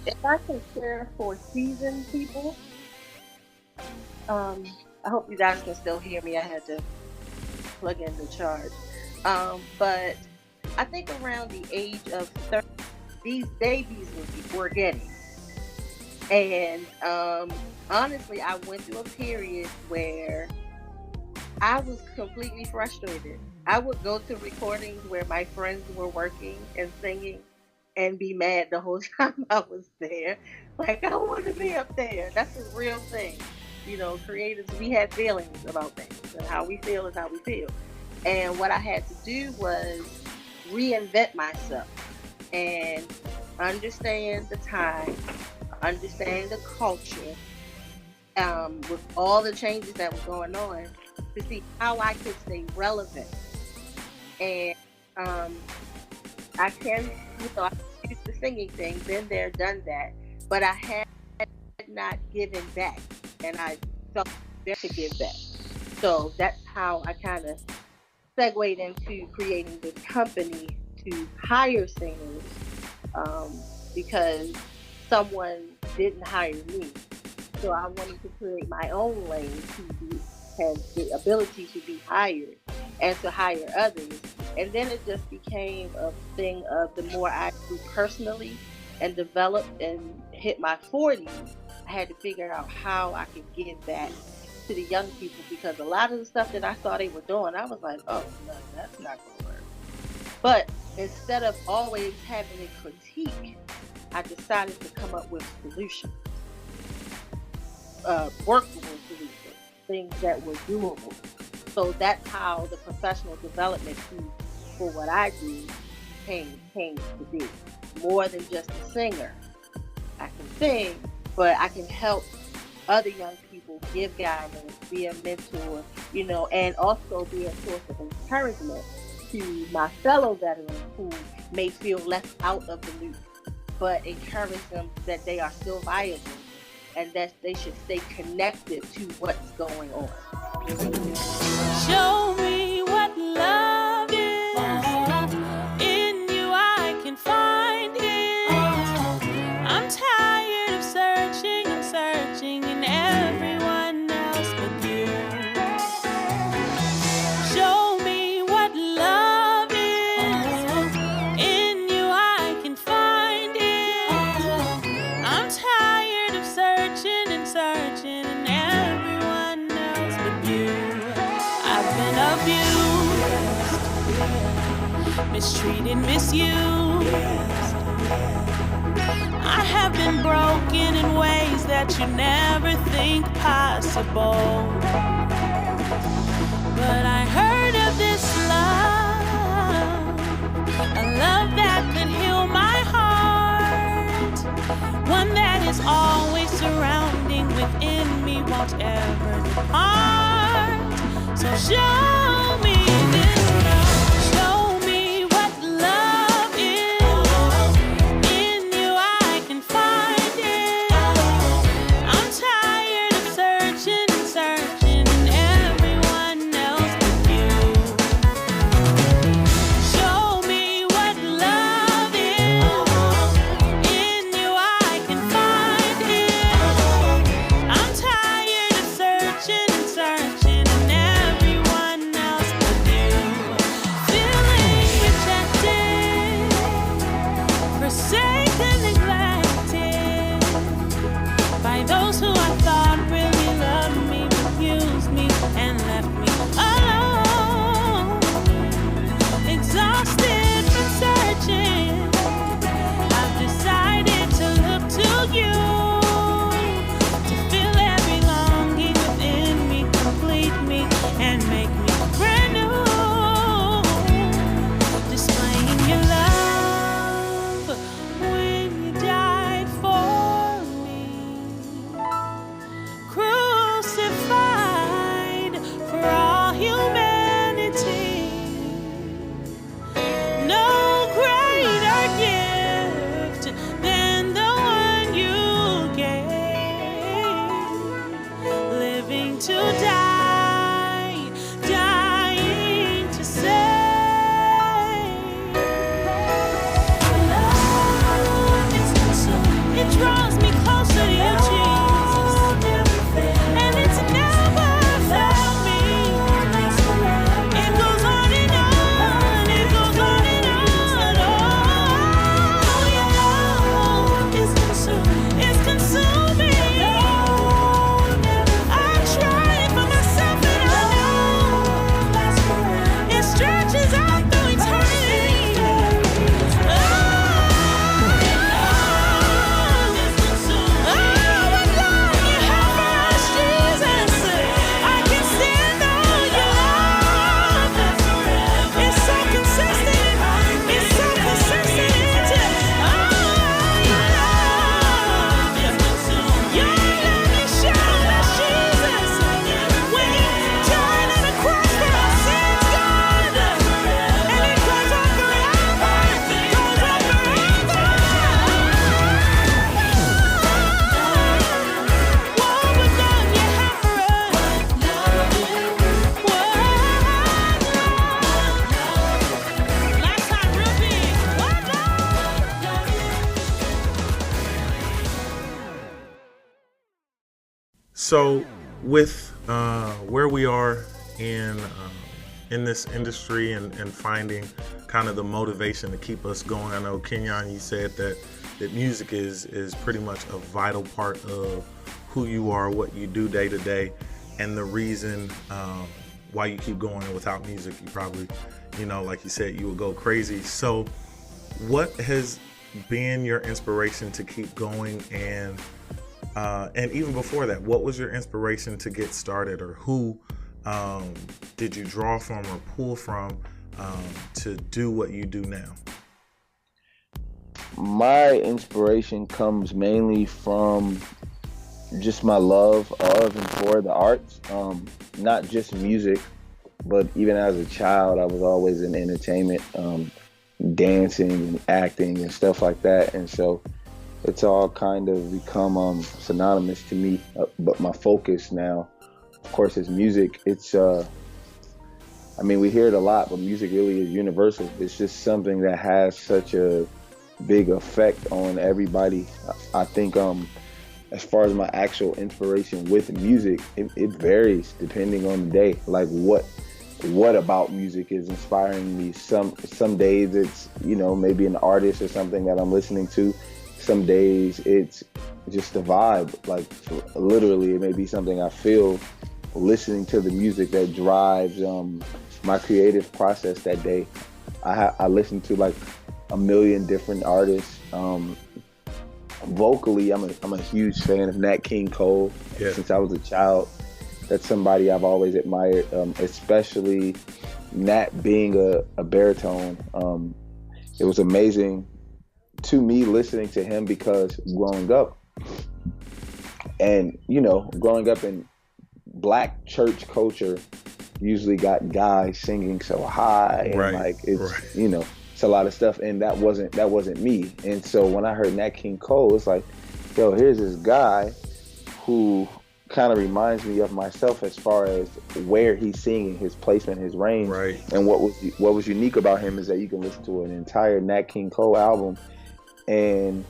If I can share for seasoned people, I hope you guys can still hear me. I had to plug in the charge. But I think around the age of 30, these babies were getting. And honestly, I went through a period where I was completely frustrated. I would go to recordings where my friends were working and singing and be mad the whole time I was there. Like, I want to be up there. That's a real thing. Creatives, we have feelings about things, and how we feel is how we feel. And what I had to do was reinvent myself and understand the time, understand the culture, with all the changes that were going on, to see how I could stay relevant. And I can, I used the singing thing, been there, done that, but I had not given back, and I felt there to give back. So that's how I kind of segued into creating this company to hire singers, because someone didn't hire me. So I wanted to create my own lane to have the ability to be hired and to hire others. And then it just became a thing of, the more I grew personally and developed and hit my 40s, I had to figure out how I could give back to the young people, because a lot of the stuff that I thought they were doing, I was like, oh, no, that's not going to work. But instead of always having a critique, I decided to come up with solutions, workable solutions, things that were doable. So that's how the professional development piece for what I do came to be. More than just a singer. I can sing, but I can help other young people, give guidance, be a mentor, and also be a source of encouragement to my fellow veterans who may feel left out of the loop, but encourage them that they are still viable and that they should stay connected to what's going on. Show me what love is. In you I can find it. I'm tired of searching and searching in everyone else but you. Show me what love is. In you I can find it. I'm tired of searching and searching in everyone else but you. I've been abused, mistreated, misused. I have been broken in ways that you never think possible. But I heard of this love, a love that could heal my heart, one that is always surrounding within me, won't ever depart. So show me this love, show me what love is. In you I can find it. I'm tired of searching and searching in everyone else but you. Show me what love is. In you I can find it. I'm tired of searching and searching in everyone else but you. Feeling rejected, forsaken, neglected by those who I thought really loved me, but used me and left me alone. Exhausted from searching, I've decided to look to you, to fill every longing within me, complete me, and make me brand new. Displaying your love when you died for me, crucified for all humanity. No greater gift than the one you gave, living to die, dying to save. Love is consuming. It draws me closer to you, Jesus, and it's never failed me. It goes on and on, it goes on and on. Oh, your love is consuming, it's consuming. I try it for myself and I know it stretches out through eternity. What love you have for us, Jesus. I can stand on your love. It's so consistent. It's so consistent. Your love you showed us, Jesus. When you died on the cross for our sins, God. And it goes on forever. It goes on forever. What was love you have for us? Last time real big. What love? So, with where we are in this industry and finding kind of the motivation to keep us going, I know Kenyon, you said that music is pretty much a vital part of who you are, what you do day to day, and the reason why you keep going. Without music, you probably, like you said, you would go crazy. So, what has been your inspiration to keep going, and even before that, what was your inspiration to get started, or who did you draw from or pull from to do what you do now? My inspiration comes mainly from just my love of and for the arts, not just music, but even as a child, I was always in entertainment, dancing and acting and stuff like that. And so it's all kind of become synonymous to me. But my focus now, of course, is music. It's, we hear it a lot, but music really is universal. It's just something that has such a big effect on everybody. I think as far as my actual inspiration with music, it varies depending on the day. Like what about music is inspiring me. Some days it's, maybe an artist or something that I'm listening to. Some days it's just a vibe. Like literally it may be something I feel listening to the music that drives my creative process that day. I listen to like a million different artists. Vocally, I'm a huge fan of Nat King Cole. Yeah. Since I was a child. That's somebody I've always admired, especially Nat being a baritone. It was amazing to me listening to him because growing up in Black church culture, usually got guys singing so high and it's a lot of stuff, and that wasn't me. And so when I heard Nat King Cole, it's like, yo, here's this guy who kind of reminds me of myself as far as where he's singing, his placement, his range. Right. And what was unique about him is that you can listen to an entire Nat King Cole album, and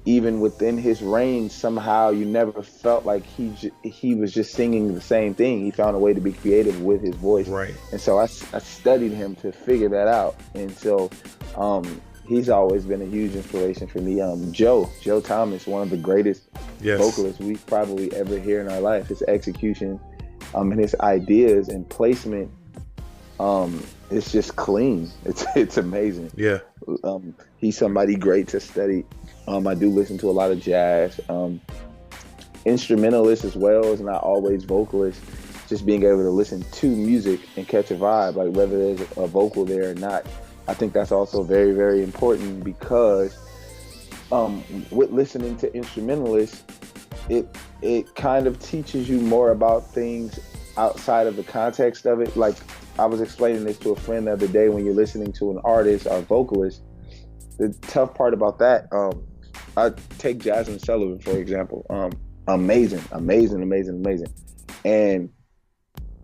even within his range, somehow you never felt like he was just singing the same thing. He found a way to be creative with his voice. Right. And so I studied him to figure that out. And so he's always been a huge inspiration for me. Joe Thomas, one of the greatest vocalists we've probably ever heard in our life. His execution and his ideas and placement, it's just clean. It's amazing. Yeah. He's somebody great to study. I do listen to a lot of jazz, instrumentalists as well as not always vocalists. Just being able to listen to music and catch a vibe, like whether there's a vocal there or not. I think that's also very, very important because with listening to instrumentalists, it kind of teaches you more about things outside of the context of it. Like I was explaining this to a friend the other day, when you're listening to an artist or vocalist, the tough part about that, I take Jazmine Sullivan, for example. Amazing. And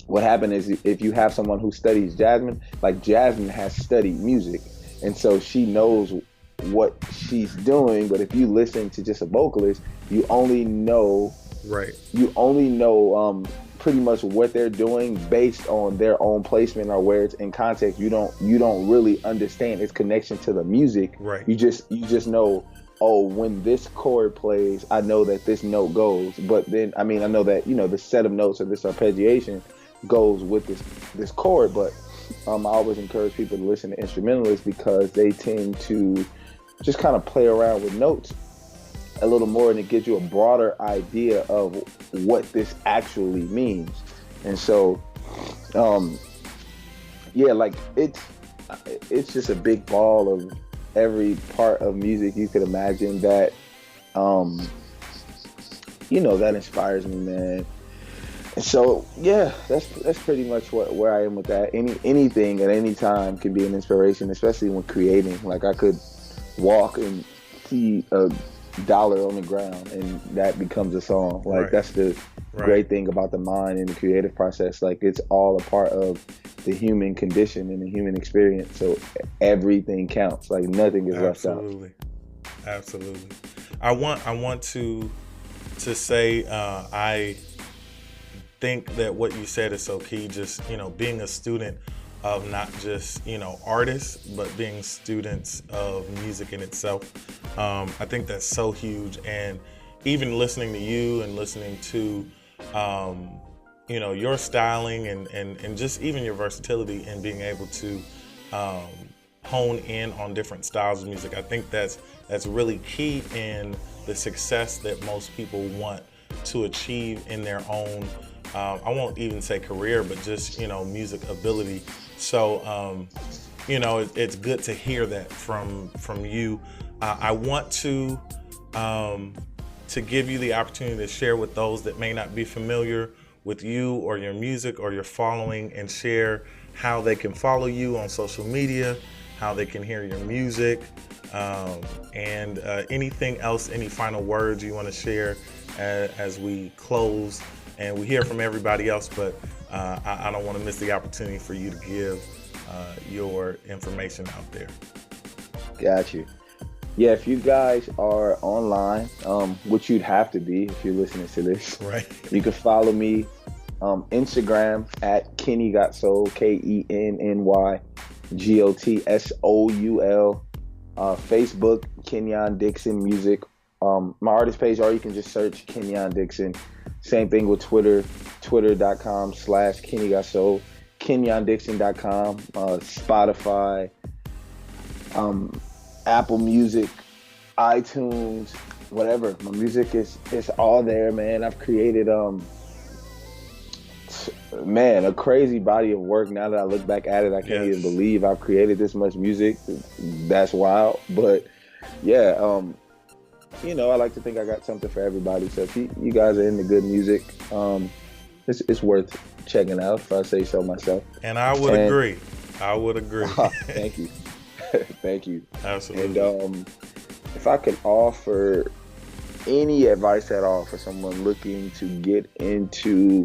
what happened is, if you have someone who studies Jazmine, like Jazmine has studied music, and so she knows what she's doing. But if you listen to just a vocalist, you only know pretty much what they're doing based on their own placement or where it's in context. You don't really understand its connection to the music. Right. You just know, oh, when this chord plays, I know that this note goes. But then, I know that, the set of notes or this arpeggiation goes with this chord. But I always encourage people to listen to instrumentalists because they tend to just kind of play around with notes a little more, and it gives you a broader idea of what this actually means. And so, it's just a big ball of every part of music you could imagine that, that inspires me, man. And so, yeah, that's pretty much where I am with that. Anything at any time can be an inspiration, especially when creating. Like I could walk and see a dollar on the ground and that becomes a song. Like that's the great thing about the mind and the creative process. Like it's all a part of the human condition and the human experience. So everything counts. Like nothing is left out. Absolutely. I want to say I think that what you said is so key. Just being a student of not just artists, but being students of music in itself. I think that's so huge. And even listening to you and listening to your styling and just even your versatility and being able to hone in on different styles of music, I think that's really key in the success that most people want to achieve in their own I won't even say career, but just, music ability. So, it's good to hear that from you. I want to give you the opportunity to share with those that may not be familiar with you or your music or your following, and share how they can follow you on social media, how they can hear your music, and anything else, any final words you want to share as we close and we hear from everybody else. But I don't want to miss the opportunity for you to give your information out there. Got you. Yeah, if you guys are online, which you'd have to be if you're listening to this, right? You can follow me Instagram at Kenny Got Soul, KENNY GOTSOUL. Facebook, Kenyon Dixon Music. My artist page, or you can just search Kenyon Dixon. Same thing with Twitter, twitter.com/Kenny Got Soul, KenyonDixon.com, Spotify, Apple Music, iTunes, whatever. My music is all there, man. I've created a crazy body of work. Now that I look back at it, I can't even believe I've created this much music. That's wild. But yeah, I like to think I got something for everybody. So if you guys are into good music, it's worth checking out, if I say so myself. And I would agree. Thank you. Thank you. Absolutely. And if I could offer any advice at all for someone looking to get into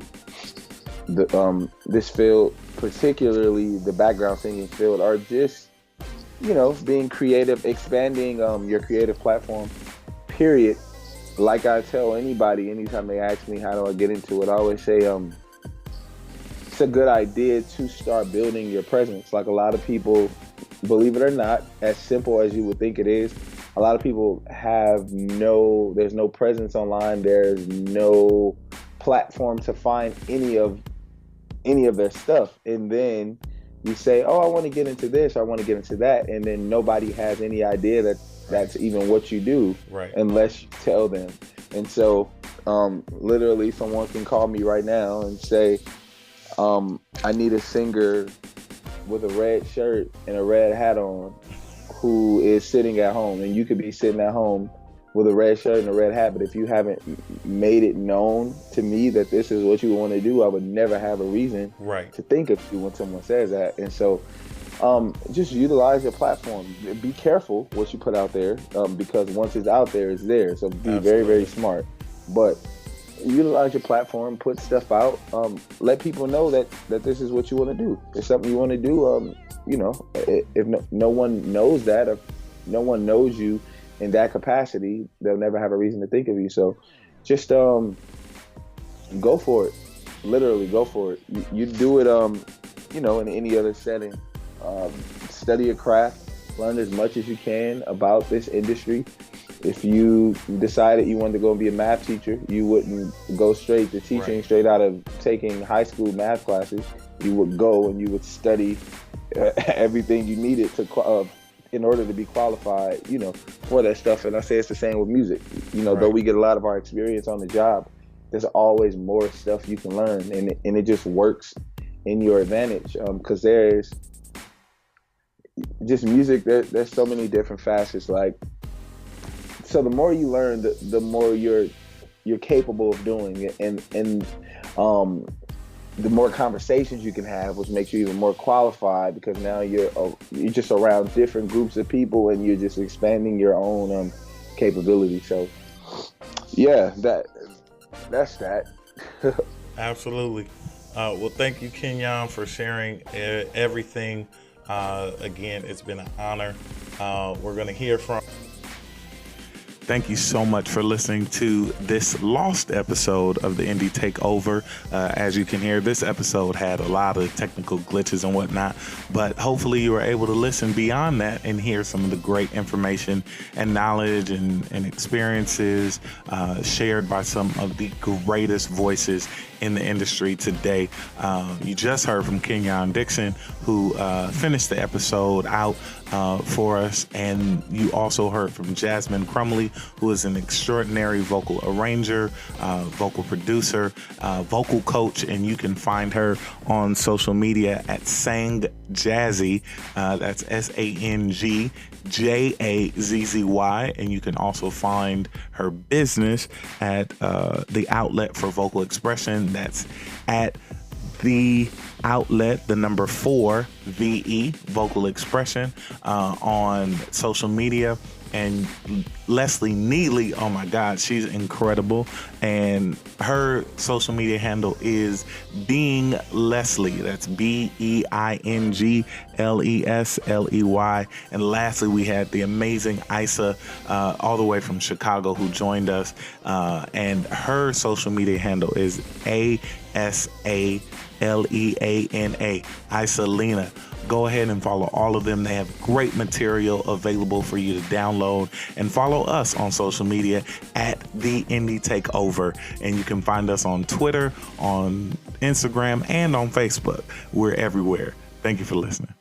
this field, particularly the background singing field, or just being creative, expanding your creative platform, period. Like I tell anybody anytime they ask me how do I get into it, I always say it's a good idea to start building your presence. Like a lot of people, believe it or not, as simple as you would think it is, a lot of people there's no presence online. There's no platform to find any of their stuff. And then you say, oh, I want to get into this, or I want to get into that. And then nobody has any idea that that's even what you do, right, unless you tell them. And so literally someone can call me right now and say, I need a singer with a red shirt and a red hat on who is sitting at home. And you could be sitting at home with a red shirt and a red hat, but if you haven't made it known to me that this is what you want to do, I would never have a reason to think of you when someone says that. And so just utilize your platform. Be careful what you put out there, because once it's out there, it's there. So be very, very smart. But utilize your platform, put stuff out, let people know that this is what you want to do. It's something you want to do. If no one knows that, if no one knows you in that capacity, they'll never have a reason to think of you. So just go for it. Literally go for it. You do it in any other setting. Study your craft, learn as much as you can about this industry. If you decided you wanted to go and be a math teacher, you wouldn't go straight to teaching straight out of taking high school math classes. You would go and you would study everything you needed to in order to be qualified, for that stuff. And I say it's the same with music. Though we get a lot of our experience on the job, there's always more stuff you can learn, and it just works in your advantage, because there's just music. There's so many different facets. So the more you learn, the more you're capable of doing it, and the more conversations you can have, which makes you even more qualified, because now you're just around different groups of people and you're just expanding your own capability. So yeah, that's that. Absolutely. Well, thank you, Kenyon, for sharing everything. Again, it's been an honor. We're going to hear from... Thank you so much for listening to this lost episode of the Indie Takeover. As you can hear, this episode had a lot of technical glitches and whatnot, but hopefully you were able to listen beyond that and hear some of the great information and knowledge and experiences shared by some of the greatest voices in the industry today. You just heard from Kenyon Dixon, who finished the episode out for us. And you also heard from Jazmine Crumley, who is an extraordinary vocal arranger, vocal producer, vocal coach, and you can find her on social media at Sang Jazzy. That's SANGJAZZY, and you can also find her business at the Outlet for Vocal Expression. That's at the Outlet, the number 4 VE Vocal Expression on social media. And Lesley Neeley, oh my God, she's incredible. And her social media handle is Being Lesley. That's BEINGLESLEY. And lastly, we had the amazing Isa, all the way from Chicago, who joined us. And her social media handle is ASALEANA, Isalina. Go ahead and follow all of them. They have great material available for you to download, and follow us on social media at the Indie Takeover. And you can find us on Twitter, on Instagram, and on Facebook. We're everywhere. Thank you for listening.